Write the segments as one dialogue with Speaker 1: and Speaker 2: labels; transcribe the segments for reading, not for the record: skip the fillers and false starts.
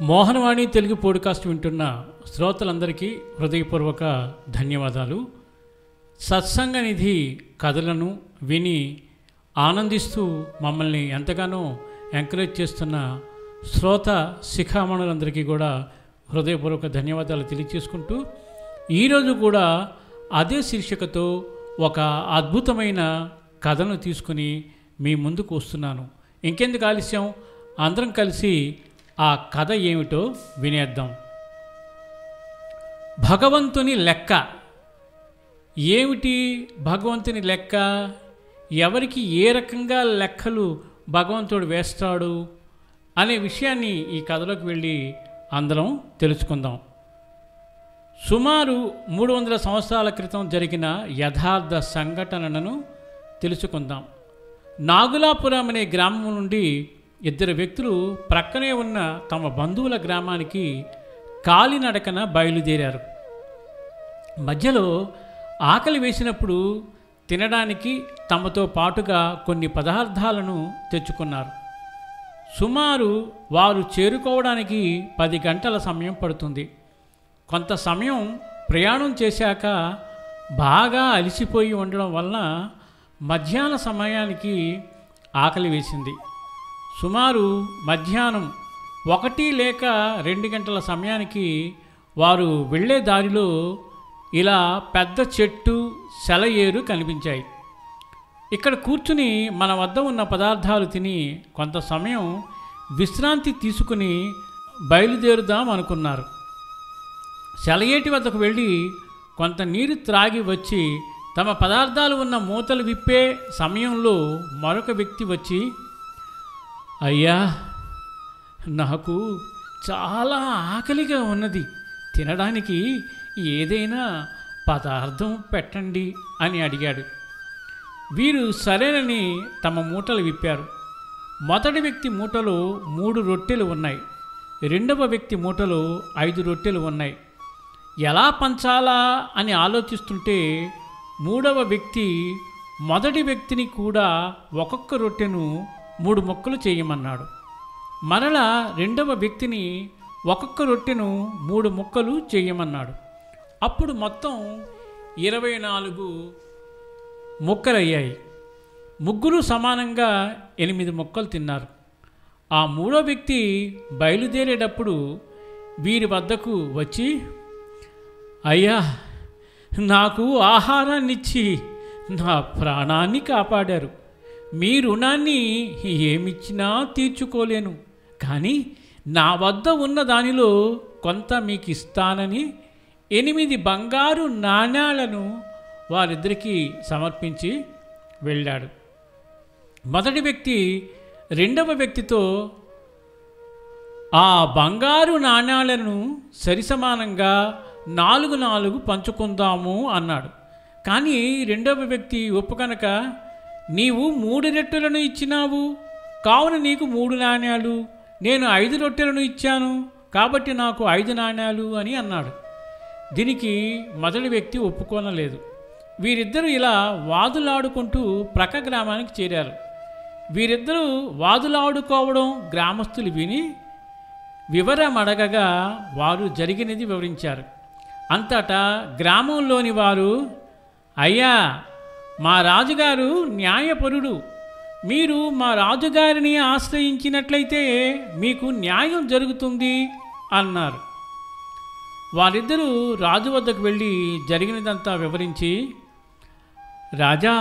Speaker 1: Mohanavani Telugu podcast వింటున్న శ్రోతలందరికీ హృదయపూర్వక ధన్యవాదాలు. సత్సంగనిధి కథలను విని ఆనందిస్తూ మమ్మల్ని ఎంతగానో ఎంకరేజ్ చేస్తున్న శ్రోత శిఖామణులందరికీ కూడా హృదయపూర్వక ధన్యవాదాలు తెలియజేసుకుంటూ ఈరోజు కూడా అదే శీర్షికతో ఒక అద్భుతమైన కథను తీసుకుని మీ ముందుకు వస్తున్నాను. ఇంకెందుకు ఆలస్యం, అందరం కలిసి ఆ కథ ఏమిటో వినేద్దాం. భగవంతుని లెక్క. ఏమిటి భగవంతుని లెక్క? ఎవరికి ఏ రకంగా లెక్కలు భగవంతుడు వేస్తాడు అనే విషయాన్ని ఈ కథలోకి వెళ్ళి అందరం తెలుసుకుందాం. సుమారు 300 సంవత్సరాల క్రితం జరిగిన యథార్థ సంఘటనను తెలుసుకుందాం. నాగులాపురం అనే గ్రామం నుండి 2 వ్యక్తులు ప్రక్కనే ఉన్న తమ బంధువుల గ్రామానికి కాలినడకన బయలుదేరారు. మధ్యలో ఆకలి వేసినప్పుడు తినడానికి తమతో పాటుగా కొన్ని పదార్థాలను తెచ్చుకున్నారు. సుమారు వారు చేరుకోవడానికి 10 గంటల సమయం పడుతుంది. కొంత సమయం ప్రయాణం చేశాక బాగా అలసిపోయి ఉండడం వలన మధ్యాహ్న సమయానికి ఆకలి వేసింది. సుమారు మధ్యాహ్నం 1 లేక 2 గంటల సమయానికి వారు వెళ్ళే దారిలో ఇలా పెద్ద చెట్టు, సెలయేరు కనిపించాయి. ఇక్కడ కూర్చుని మన వద్ద ఉన్న పదార్థాలు తిని కొంత సమయం విశ్రాంతి తీసుకుని బయలుదేరుదాం అనుకున్నారు. సెలయేటి వద్దకు వెళ్ళి కొంత నీరు త్రాగి వచ్చి తమ పదార్థాలు ఉన్న మూతలు విప్పే సమయంలో మరొక వ్యక్తి వచ్చి, అయ్యా, నాకు చాలా ఆకలిగా ఉన్నది, తినడానికి ఏదైనా పదార్థం పెట్టండి అని అడిగాడు. వీరు సరేనని తమ మూటలు విప్పారు. మొదటి వ్యక్తి మూటలో 3 రొట్టెలు ఉన్నాయి. రెండవ వ్యక్తి మూటలో 5 రొట్టెలు ఉన్నాయి. ఎలా పంచాలా అని ఆలోచిస్తుంటే మూడవ వ్యక్తి మొదటి వ్యక్తిని కూడా ఒక్కొక్క రొట్టెను 3 ముక్కలు చేయమన్నాడు. మరలా రెండవ వ్యక్తిని ఒక్కొక్క రొట్టెను 3 ముక్కలు చేయమన్నాడు. అప్పుడు మొత్తం 24 ముక్కలయ్యాయి. ముగ్గురు సమానంగా 8 ముక్కలు తిన్నారు. ఆ మూడో వ్యక్తి బయలుదేరేటప్పుడు వీరి వద్దకు వచ్చి, అయ్యా, నాకు ఆహారాన్నిచ్చి నా ప్రాణాన్ని కాపాడారు. మీ రుణాన్ని ఏమిచ్చినా తీర్చుకోలేను, కానీ నా వద్ద ఉన్న దానిలో కొంత మీకు ఇస్తానని 8 బంగారు నాణ్యాలను వారిద్దరికీ సమర్పించి వెళ్ళాడు. మొదటి వ్యక్తి రెండవ వ్యక్తితో ఆ బంగారు నాణ్యాలను సరిసమానంగా 4 పంచుకుందాము అన్నాడు. కానీ రెండవ వ్యక్తి ఒప్పుకొనక, నీవు 3 రొట్టెలను ఇచ్చినావు కావున నీకు 3 నాణ్యాలు, నేను 5 రొట్టెలను ఇచ్చాను కాబట్టి నాకు 5 నాణ్యాలు అని అన్నాడు. దీనికి మొదటి వ్యక్తి ఒప్పుకోనలేదు. వీరిద్దరూ ఇలా వాదులాడుకుంటూ ప్రక్క గ్రామానికి చేరారు. వీరిద్దరూ వాదులాడుకోవడం గ్రామస్తులు విని వివరమడగగా వారు జరిగినది వివరించారు. అంతటా గ్రామంలోని వారు, అయ్యా, మా రాజుగారు న్యాయపరుడు, మీరు మా రాజుగారిని ఆశ్రయించినట్లయితే మీకు న్యాయం జరుగుతుంది అన్నారు. వారిద్దరూ రాజు వద్దకు వెళ్ళి జరిగినదంతా వివరించి, రాజా,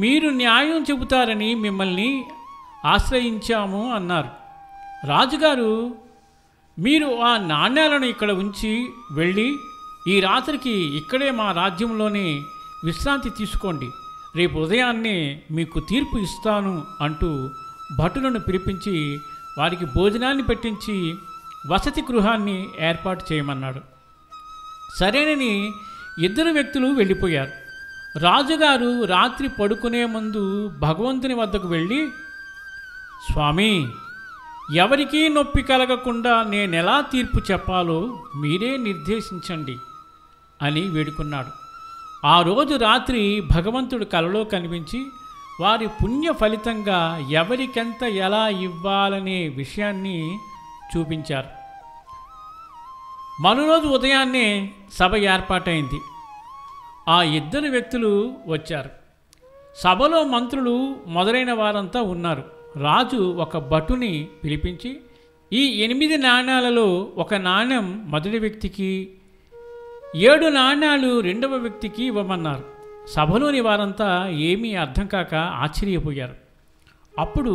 Speaker 1: మీరు న్యాయం చెబుతారని మిమ్మల్ని ఆశ్రయించాము అన్నారు. రాజుగారు, మీరు ఆ నాణ్యాలను ఇక్కడ ఉంచి వెళ్ళి ఈ రాత్రికి ఇక్కడే మా రాజ్యంలోనే విశ్రాంతి తీసుకోండి, రేపు ఉదయాన్నే మీకు తీర్పు ఇస్తాను అంటూ భటులను పిలిపించి వారికి భోజనాన్ని పెట్టించి వసతి గృహాన్ని ఏర్పాటు చేయమన్నాడు. సరేనని 2 వ్యక్తులు వెళ్ళిపోయారు. రాజుగారు రాత్రి పడుకునే ముందు భగవంతుని వద్దకు వెళ్ళి, స్వామి, ఎవరికీ నొప్పి కలగకుండా నేనెలా తీర్పు చెప్పాలో మీరే నిర్దేశించండి అని వేడుకున్నాడు. ఆ రోజు రాత్రి భగవంతుడు కలలో కనిపించి వారి పుణ్య ఫలితంగా ఎవరికెంత ఎలా ఇవ్వాలనే విషయాన్ని చూపించారు. మరురోజు ఉదయాన్నే సభ ఏర్పాటైంది. ఆ ఇద్దరు వ్యక్తులు వచ్చారు. సభలో మంత్రులు మొదలైన వారంతా ఉన్నారు. రాజు ఒక భటుని పిలిపించి, ఈ 8 నాణ్యాలలో ఒక నాణ్యం మొదటి వ్యక్తికి, 7 నాణ్యాలు రెండవ వ్యక్తికి ఇవ్వమన్నారు. సభలోని వారంతా ఏమీ అర్థం కాక ఆశ్చర్యపోయారు. అప్పుడు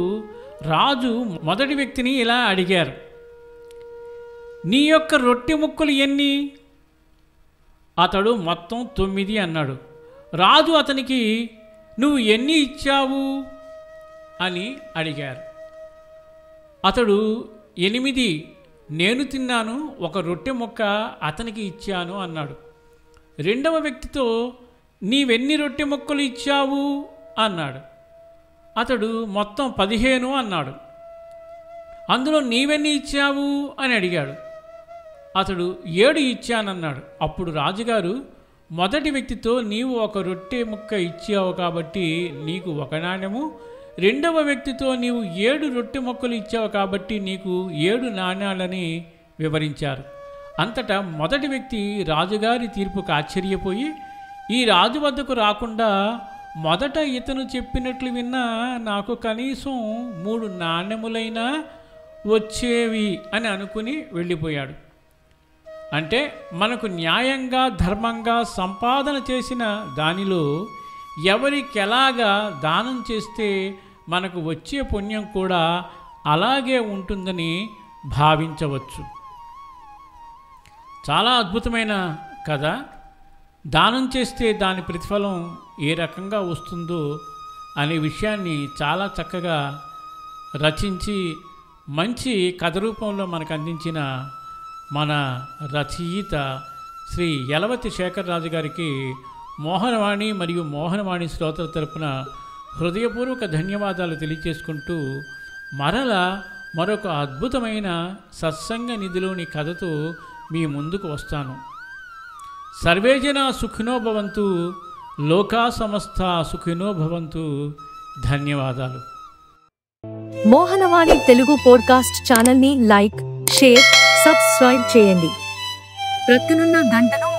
Speaker 1: రాజు మొదటి వ్యక్తిని ఇలా అడిగారు, నీ యొక్క రొట్టె ముక్కలు ఎన్ని? అతడు మొత్తం 9 అన్నాడు. రాజు అతనికి, నువ్వు ఎన్ని ఇచ్చావు అని అడిగారు. అతడు 8 నేను తిన్నాను, ఒక రొట్టె ముక్క అతనికి ఇచ్చాను అన్నాడు. రెండవ వ్యక్తితో, నీవెన్ని రొట్టె ముక్కలు ఇచ్చావు అన్నాడు. అతడు మొత్తం 15 అన్నాడు. అందులో నీవెన్ని ఇచ్చావు అని అడిగాడు. అతడు 7 ఇచ్చానన్నాడు. అప్పుడు రాజుగారు మొదటి వ్యక్తితో, నీవు ఒక రొట్టె ముక్క ఇచ్చావు కాబట్టి నీకు 1 నాణ్యము, రెండవ వ్యక్తితో నీవు 7 రొట్టె ముక్కలు ఇచ్చావు కాబట్టి నీకు 7 నాణ్యాలని వివరించారు. అంతటా మొదటి వ్యక్తి రాజుగారి తీర్పుకు ఆశ్చర్యపోయి, ఈ రాజు వద్దకు రాకుండా మొదట ఇతను చెప్పినట్లు విన్నా నాకు కనీసం 3 నాణ్యములైనా వచ్చేవి అని అనుకుని వెళ్ళిపోయాడు. అంటే మనకు న్యాయంగా ధర్మంగా సంపాదన చేసిన దానిలో ఎవరికెలాగా దానం చేస్తే మనకు వచ్చే పుణ్యం కూడా అలాగే ఉంటుందని భావించవచ్చు. చాలా అద్భుతమైన కథ. దానం చేస్తే దాని ప్రతిఫలం ఏ రకంగా వస్తుందో అనే విషయాన్ని చాలా చక్కగా రచించి మంచి కథ రూపంలో మనకు అందించిన మన రచయిత శ్రీ యలవతి శేఖర్ రాజు గారికి మోహనవాణి మరియు మోహనవాణి శ్రోతల తరపున హృదయపూర్వక ధన్యవాదాలు తెలియజేసుకుంటూ మరొక అద్భుతమైన సత్సంగ నిధిలోని కథతో మీ ముందుకు వస్తాను. సర్వే జనా సుఖినో భవంతు, లోకా సమస్త సుఖినో భవంతు. ధన్యవాదాలు.
Speaker 2: మోహనవాణి తెలుగు పోడ్కాస్ట్ ఛానల్ని లైక్, షేర్, సబ్స్క్రైబ్ చేయండి. ప్రక్కనున్న గంటను